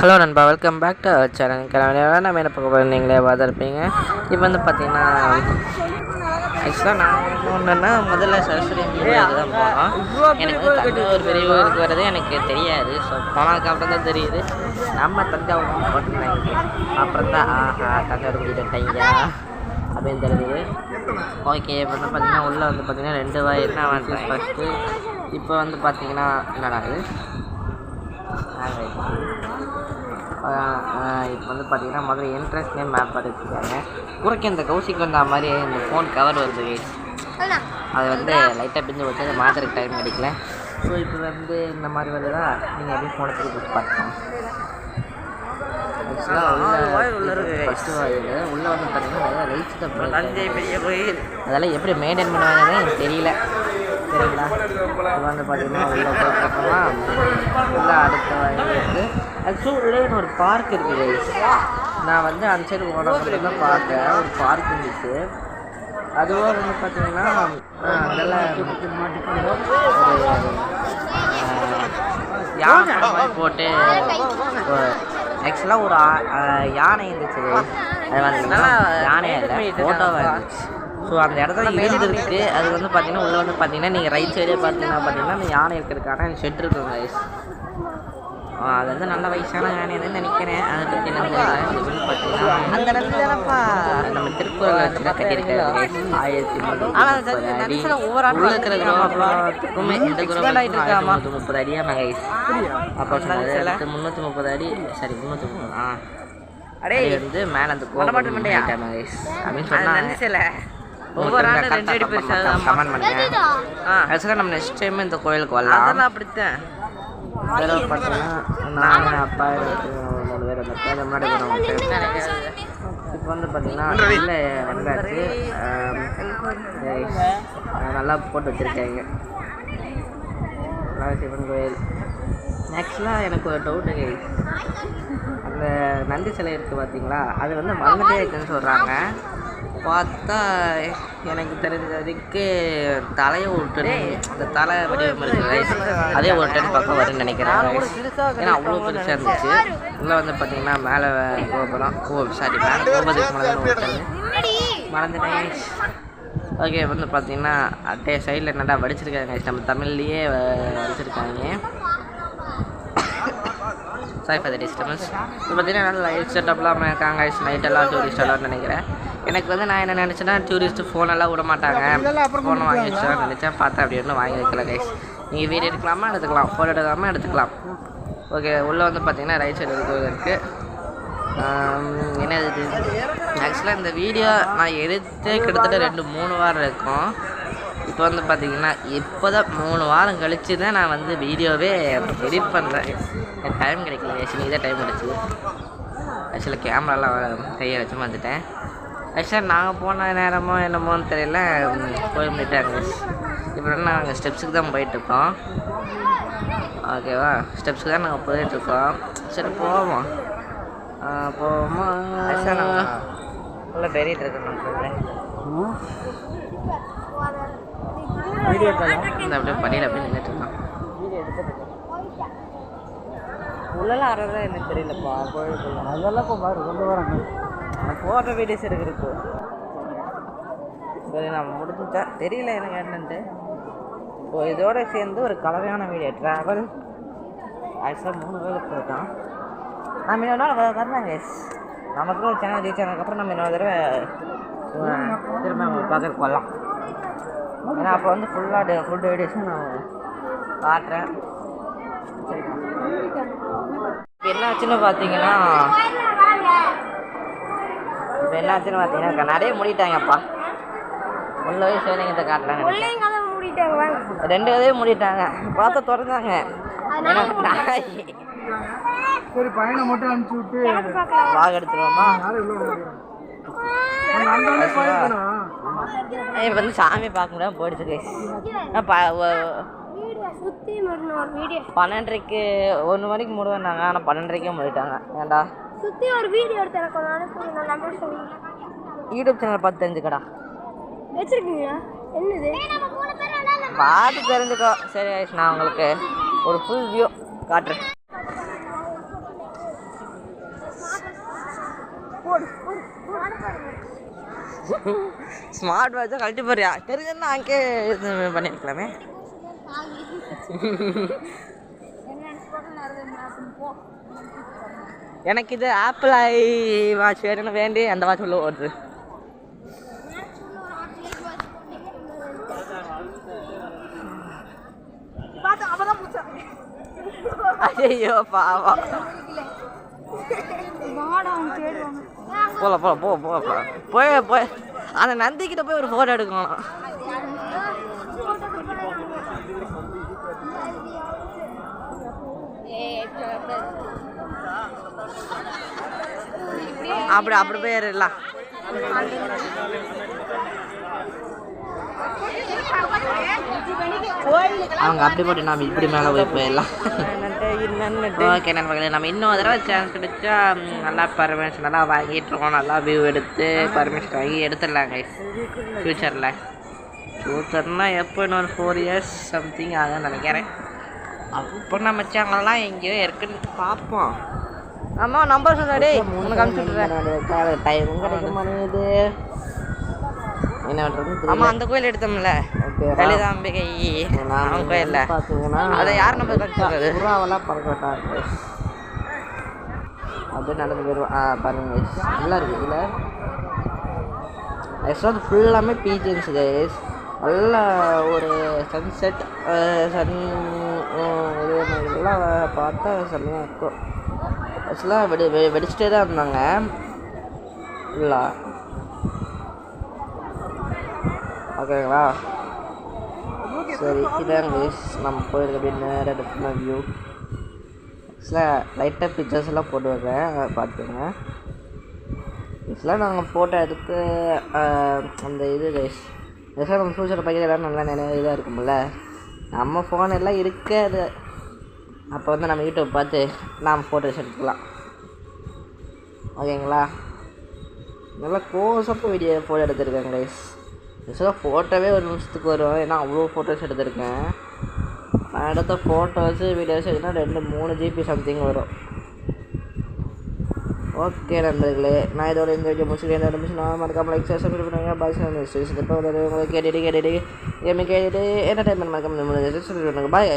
Hello நண்பா, welcome back to our channel. கிளம்பினா நம்ம என்ன பார்க்க போகிறோம் நீங்களே பார்த்துருப்பீங்க. இப்போ வந்து பார்த்தீங்கன்னா ஆக்சுவலாக நான் ஒன்றுன்னா முதல்ல சரஸ்வதி கோயிலுக்கு தான் போனோம். எனக்கு வந்து தஞ்சாவூர் பெரிய கோயிலுக்கு வர்றது எனக்கு தெரியாது. ஸோ போனதுக்கு அப்புறம் தான் தெரியுது நம்ம தஞ்சாவூர் போட்டுருந்தாங்க. அப்புறம் தான் தஞ்சாவூர் போயிட்டு அப்படின்னு தெரியுது. ஓகே, இப்போ வந்து பார்த்தீங்கன்னா உள்ளே வந்து பார்த்தீங்கன்னா 2 வாய் என்ன வந்து ஃபஸ்ட்டு. இப்போ வந்து பார்த்தீங்கன்னா என்னடா இது இப்போ வந்து பார்த்தீங்கன்னா முதல்ல என்ட்ரன்ஸ் நேம் மேப் வச்சுருக்காங்க. குறைக்க இந்த கௌசிக்கு வந்த மாதிரி இந்த ஃபோன் கவர் வருது, அது வந்து லைட்டாக பிஞ்சு வச்சு அதை மாற்றுறதுக்கு டைம் கிடைக்கல. ஸோ இப்போ வந்து இந்த மாதிரி வருதா, நீங்கள் எப்படி ஃபோனை திருப்பி பார்க்கலாம். ஃபஸ்ட்டு வாயில் உள்ளே வந்து பார்த்தீங்கன்னா நிறையா லைட்ஸ் தான் பெரிய கோயில், அதெல்லாம் எப்படி மெயின்டைன் பண்ணுவாங்கன்னு எனக்கு தெரியல. சரிங்களா, இப்போ வந்து பார்த்தீங்கன்னா உள்ளே போகிறப்பமா உள்ளே அடுத்த வாயில் வந்து ஆக்சுவலாக உள்ளேன்னு ஒரு பார்க் இருக்குது. நான் வந்து அந்த சைடு ஓடப்பட்டு தான் பார்த்தேன், ஒரு பார்க் இருந்துச்சு. அதுவும் வந்து பார்த்தீங்கன்னா அதெல்லாம் ஒரு யானை போட்டு ஆக்சுவலாக ஒரு யானை இருந்துச்சு. அது பார்த்தீங்கன்னா யானையாக இல்லை, ஃபோட்டோவாக இருந்துச்சு. ஸோ அந்த இடத்துல எழுதி இருக்குது. அது வந்து பார்த்தீங்கன்னா உள்ளே வந்து பார்த்தீங்கன்னா நீங்கள் ரைட் சைடே பார்த்தீங்கன்னா அந்த யானை இருக்கிறதுக்கான ஷெட் இருக்குங்க. அது வந்து நல்ல வயசான யானைன்னு நினைக்கிறேன். அதை பற்றி பார்த்தீங்கன்னா அந்த இடத்துல தானப்பா நம்ம திருக்குறள் வச்சு தான் கட்டியிருக்காரு. 1330 அடி உள்ள இருக்கிற கிராமத்துக்குமே இந்த கிராமம் 330 அடியாக நாங்கள் அப்போ 330 அடி, சரி 330 அடி வந்து மேலே அந்த கோவில் அப்படின்னு சொன்னாங்க. ஒவ்வொரு ஆண்டு 2 அடி பெருசாக கமெண்ட் பண்ணுங்க. ஆக்சுவலாக நம்ம நெக்ஸ்ட் டைம் இந்த கோயிலுக்கு வரலாம். அதெல்லாம் அப்படித்தான் பார்த்தீங்கன்னா நான் அப்பா 3 பேர் அந்த பேர் முன்னாடி போனவங்க. இப்போ வந்து பார்த்தீங்கன்னா இல்லை வந்தாச்சு, நல்லா போட்டு வச்சுருக்காங்க. சிவன் கோயில். ஆக்சுவலாக எனக்கு ஒரு டவுட்டு, அந்த நந்தி சிலை இருக்குது பார்த்தீங்களா, அது வந்து மறந்துட்டே இருக்குன்னு சொல்கிறாங்க. பார்த்தா எனக்கு தெரிஞ்ச வரைக்கு தலையை ஒரு டன், அந்த தலை வடிவம் இருக்குது அதே ஒரு டன் பக்கம் வரும்னு நினைக்கிறேன். ஏன்னா அவ்வளோ பெருசாக இருந்துச்சு. உள்ளே வந்து பார்த்தீங்கன்னா மேலே கோபுரம் மேலே கோபுரத்துக்கு மேலே மறந்துட்டேன். ஓகே, வந்து பார்த்தீங்கன்னா அப்படியே சைடில் என்னடா வடிச்சிருக்காங்க, நம்ம தமிழ்லேயே வடிச்சிருக்காங்க. Sorry for the disturbance. இப்போ பார்த்தீங்கன்னா நல்லா லைட் செட்டப்லாம் இருக்காங்க. நைட்டெல்லாம் டூரிஸ்ட் எல்லாம் நினைக்கிறேன். எனக்கு வந்து நான் என்ன நினச்சேன்னா டூரிஸ்ட்டு ஃபோனெல்லாம் விட மாட்டாங்க, ஃபோனை வாங்கி வச்சுலாம் நினச்சேன். பார்த்தா அப்படி ஒன்றும் வாங்கி வைக்கல கைஸ். நீங்கள் வீடியோ எடுக்கலாமா எடுத்துக்கலாம், ஃபோட்டோ எடுக்காமல் எடுத்துக்கலாம். ஓகே, உள்ளே வந்து பார்த்தீங்கன்னா ரைட் சைடு இருக்குது. என்ன இது ஆக்சுவலாக இந்த வீடியோ நான் எடுத்து கிட்டத்தட்ட 2-3 வாரம் இருக்கும். இப்போ வந்து பார்த்தீங்கன்னா இப்போ தான் 3 வாரம் கழித்து தான் நான் வந்து வீடியோவே எடிட் பண்ணுறேன். எனக்கு டைம் கிடைக்கல, ஆக்சுவலி இதான் டைம் கிடச்சிது. ஆக்சுவலாக கேமராலாம் கையை வச்சு வந்துட்டேன். ஆக்சுவலாக நாங்கள் போன நேரமோ என்னமோன்னு தெரியல, போய் முடிட்டாங்க. இப்போ நாங்கள் ஸ்டெப்ஸுக்கு தான் போயிட்டுருக்கோம். ஓகேவா, ஸ்டெப்ஸுக்கு தான் நாங்கள் போயிட்டுருக்கோம். சரி போவோம் போவோமா. நல்லா பெரிய இருக்கணும் வீடியோ இந்த அப்படியே படியில் அப்படியே நின்றுட்டுருக்கோம். வீடியோ எடுத்துட்டு உள்ளெல்லாம் ஆடுறதா எனக்கு தெரியலப்பா. கோயிலுக்குள்ள அதெல்லாம் இப்போ கொண்டு வராங்க. நான் போடுற வீடியோஸ் எடுக்கிறதுக்கு சரி நான் முடிஞ்சுட்டேன், தெரியல எனக்கு என்னன்ட்டு. இப்போ இதோட சேர்ந்து ஒரு கலவையான வீடியோ ட்ராவல். ஆக்சுவலாக 3 பேருக்கு போயிட்டோம். நம்ம இன்னொரு நாள் வரலாம் கேஸ். நமக்கு ஒரு சேனல் ரீச் ஆனதுக்கப்புறம் நம்ம இன்னொரு தடவை திரும்ப உங்களுக்கு பார்க்கறதுக்கு வரலாம். ஏன்னா அப்போ வந்து ஃபுல் வீடியோஸும் நான் காட்டுறேன். சரிங்களா, இப்போ என்னாச்சுன்னு பார்த்தீங்கன்னா நிறைய மூடிட்டாங்கப்பா. உள்ளவே சேலைங்கத்தை காட்டலான்னு 2 கதையே மூடிட்டாங்க. பார்த்தா திறந்தாங்க. சரி பையனை மட்டும் அனுப்பிச்சி விட்டு வாக எடுத்துருவோமா. இப்போ வந்து சாமி பார்க்க முடியாமல் போயிடுச்சு கைஸ். 12:30க்கு 1 மணிக்கு மூடுவேன்னாங்க, ஆனால் 12:30க்கே மூடிட்டாங்க. ஏன்டா சுற்றி ஒரு வீடியோ எடுத்து யூடியூப் சேனல் பார்த்து தெரிஞ்சுக்கடா வச்சிருக்கீங்க. என்னது பார்த்து தெரிஞ்சுக்கோ. சரி கைஸ், நான் உங்களுக்கு ஒரு ஃபுல் வியூ காட்டுறேன். ஸ்மார்ட் வாட்சை கழட்டி போறியா தெரிஞ்சுன்னா அங்கே இது பண்ணியிருக்கலாமே. எனக்கு இது ஆப்பிள் ஐ வாட்ச் வேணும்னு வேண்டி அந்த வாட்ச் உள்ள ஓடுது. ஐயோ பாவம். போல போல போ போ போய் போய் அந்த நந்திக்கிட்ட போய் ஒரு ஃபோட்டோ எடுக்கணும். அப்படி அப்படி போயிடலாம். அவங்க அப்படி போட்டு நம்ம இப்படி மேலே போய் போயிடலாம். ஓகே நண்பர்களே, நம்ம இன்னொரு தடவை சான்ஸ் கிடைச்சா நல்லா பர்மிஷன் நல்லா வாங்கிட்டுருக்கோம். நல்லா வியூ எடுத்து பர்மிஷன் வாங்கி எடுத்துடலாங்க ஃப்யூச்சர்னால் எப்போ இன்னொரு 4 years சம்திங் ஆகுதுன்னு நினைக்கிறேன். அப்போ நம்ம சேனல்லாம் எங்கேயோ இருக்குன்னு பார்ப்போம். ஆமாம் நம்பர் சொன்னாடே உனக்கு அனுப்பிச்சுட்றேன். டைமும் கிடைக்க மாட்டேங்குது. என்ன பண்ணுறது? ஆமாம் அந்த கோயில் எடுத்தோம்ல லலிதாம்பிகை அவங்க கோயிலில் பார்த்தீங்கன்னா அதை யார் நம்பர் கழிச்சுறது புறாவெல்லாம் பறக்கட்டாங்க. அப்படியே நடந்து போயிடுவோம். பாருங்க நல்லா இருக்குது. இதில் ஆக்சுவலாக ஃபுல்லாமே பீச்சன்ஸ் கைஸ். நல்ல ஒரு சன்செட் சன் இதெல்லாம் பார்த்தா செம்மையாக இருக்கும். ஆக்சுவலாக வெடிச்சிட்டே தான் இருந்தாங்க இல்லை. ஓகேங்களா? சரி இதான் கைஸ் நம்ம போயிருக்க அப்படியே நேரம் எடுத்துன வியூ. ஆக்சுவலாக லைட்டாக பிக்சர்ஸ் எல்லாம் போட்டு வைக்கிறேன் பார்த்துக்கோங்க. ஆக்சுவலாக நாங்கள் ஃபோட்டோ எடுத்து அந்த இது கைஸ் ஆக்சுவலாக நம்ம ஃபியூச்சர் பைக்கில் எல்லாம் நல்லா நிறைய இதாக இருக்கும்ல. நம்ம ஃபோன் எல்லாம் இருக்காது. அப்போ வந்து நம்ம யூடியூப் பார்த்து நாம் ஃபோட்டோஸ் எடுத்துக்கலாம். ஓகேங்களா? நல்லா க்ளோஸப் வீடியோ ஃபோட்டோ எடுத்துருக்கேன் கைஸ். ஆக்சுவலாக ஃபோட்டோவே ஒரு நிமிஷத்துக்கு வரும். ஏன்னா அவ்வளோ ஃபோட்டோஸ் எடுத்திருக்கேன். நான் எடுத்த ஃபோட்டோஸு வீடியோஸ் எடுத்தா 2-3 GB சம்திங் வரும். ஓகே நண்பர்களே, நான் இதோட இந்த வீடியோ முடிச்சுக்கிறேன். இந்த நிமிஷம் நான் மறக்காமல் லைக் ஷேர் சப்ஸ்கிரைப் பண்ணுங்கள். பாய் உங்களுக்கு கேட்டுட்டு என்டர்டைன்மெண்ட் மறக்காமல் பாய்.